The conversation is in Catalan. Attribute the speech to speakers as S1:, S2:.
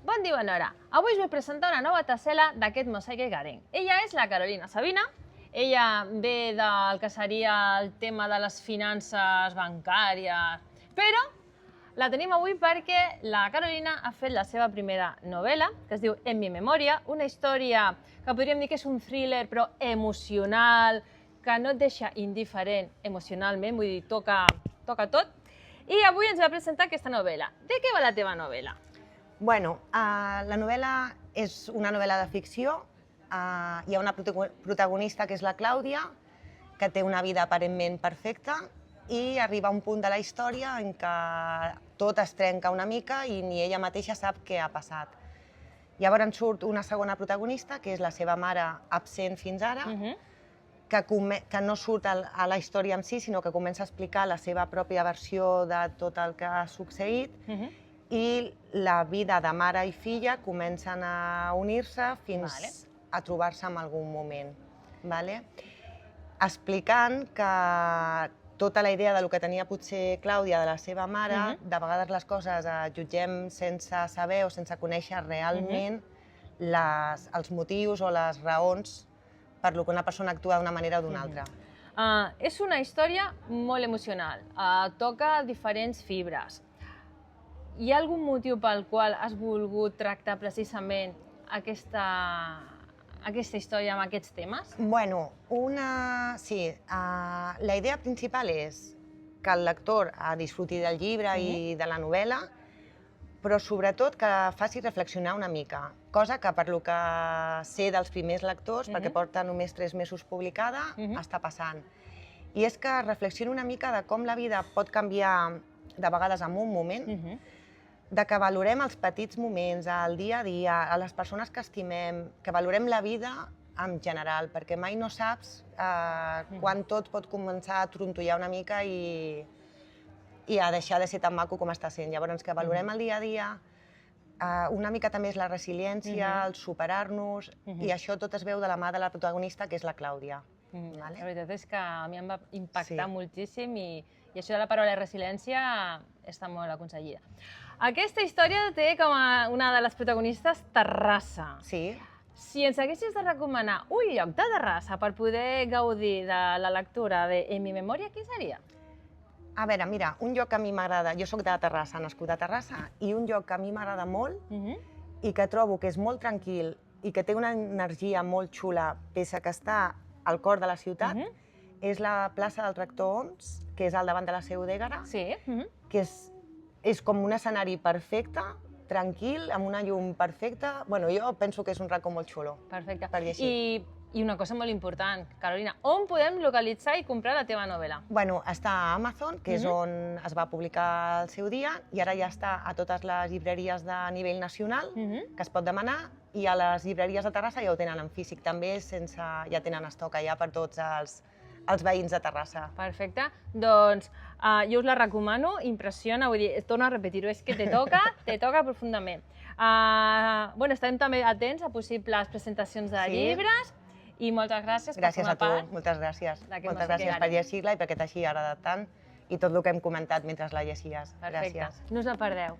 S1: Bon dia, bona hora. Avui us vull presentar una nova tessel·la d'aquest mosaic egarenc. Ella és la Carolina Sabina. Ella ve del que seria el tema de les finances bancàries, però la tenim avui perquè la Carolina ha fet la seva primera novel·la, que es diu En mi memòria, una història que podríem dir que és un thriller però emocional, que no et deixa indiferent emocionalment, vull dir, toca tot. I avui ens va presentar aquesta novel·la. De què va la teva novel·la?
S2: Bueno, la novel·la és una novel·la de ficció. Hi ha una protagonista que és la Clàudia, que té una vida aparentment perfecta i arriba a un punt de la història en què tot es trenca una mica i ni ella mateixa sap què ha passat. Llavors surt una segona protagonista, que és la seva mare absent fins ara, que no surt a la història en si, sinó que comença a explicar la seva pròpia versió de tot el que ha succeït, i la vida de mare i filla comencen a unir-se fins a trobar-se en algun moment. Explicant que tota la idea del que tenia potser Clàudia de la seva mare, de vegades les coses jutgem sense saber o sense conèixer realment els motius o les raons per lo que una persona actua d'una manera o d'una altra.
S1: És una història molt emocional, toca diferents fibres. Hi ha algun motiu pel qual has volgut tractar precisament aquesta història amb aquests temes?
S2: Bueno, sí. La idea principal és que el lector disfruti del llibre i de la novel·la, però sobretot que faci reflexionar una mica, cosa que per lo que sé dels primers lectors, perquè porta només 3 mesos publicada, està passant. I és que reflexioni una mica de com la vida pot canviar de vegades en un moment, de que valorem els petits moments, el dia a dia, a les persones que estimem, que valorem la vida en general, perquè mai no saps quan tot pot començar a trontollar una mica i a deixar de ser tan maco com està sent. Llavors, que valorem el dia a dia, una mica també és la resiliència, el superar-nos, i això tot es veu de la mà de la protagonista, que és la Clàudia.
S1: La veritat és que a mi em va impactar moltíssim i això de la paraula resiliència està molt aconsellida. Aquesta història té com a una de les protagonistes Terrassa.
S2: Sí.
S1: Si ens haguessis de recomanar un lloc de Terrassa per poder gaudir de la lectura de En mi memòria, què seria?
S2: A veure, mira, un lloc que a mi m'agrada, jo soc de Terrassa, nascuda a Terrassa, i un lloc que a mi m'agrada molt i que trobo que és molt tranquil i que té una energia molt xula, pese que està al cor de la ciutat, és la plaça del Rector Homs, que és al davant de la Seu d'Ègara, que és com un escenari perfecte, tranquil, amb una llum perfecta. Bueno, jo penso que és un racó molt xulo.
S1: Perfecte.
S2: Per llegir.
S1: I una cosa molt important, Carolina, on podem localitzar i comprar la teva novel·la?
S2: Bueno, està a Amazon, que és on es va publicar al seu dia, i ara ja està a totes les llibreries de nivell nacional, que es pot demanar, i a les llibreries de Terrassa ja ho tenen en físic també, ja tenen estoc allà per tots els veïns de Terrassa.
S1: Perfecte. Doncs jo us la recomano, impressiona, vull dir, torno a repetir-ho, és que te toca profundament. Estem també atents a possibles presentacions de llibres i moltes gràcies per formar part.
S2: Gràcies a tu, moltes gràcies. Moltes gràcies per llegir-la i perquè t'hagi agradat tant i tot el que hem comentat mentre la llegies.
S1: Perfecte. No us la perdeu.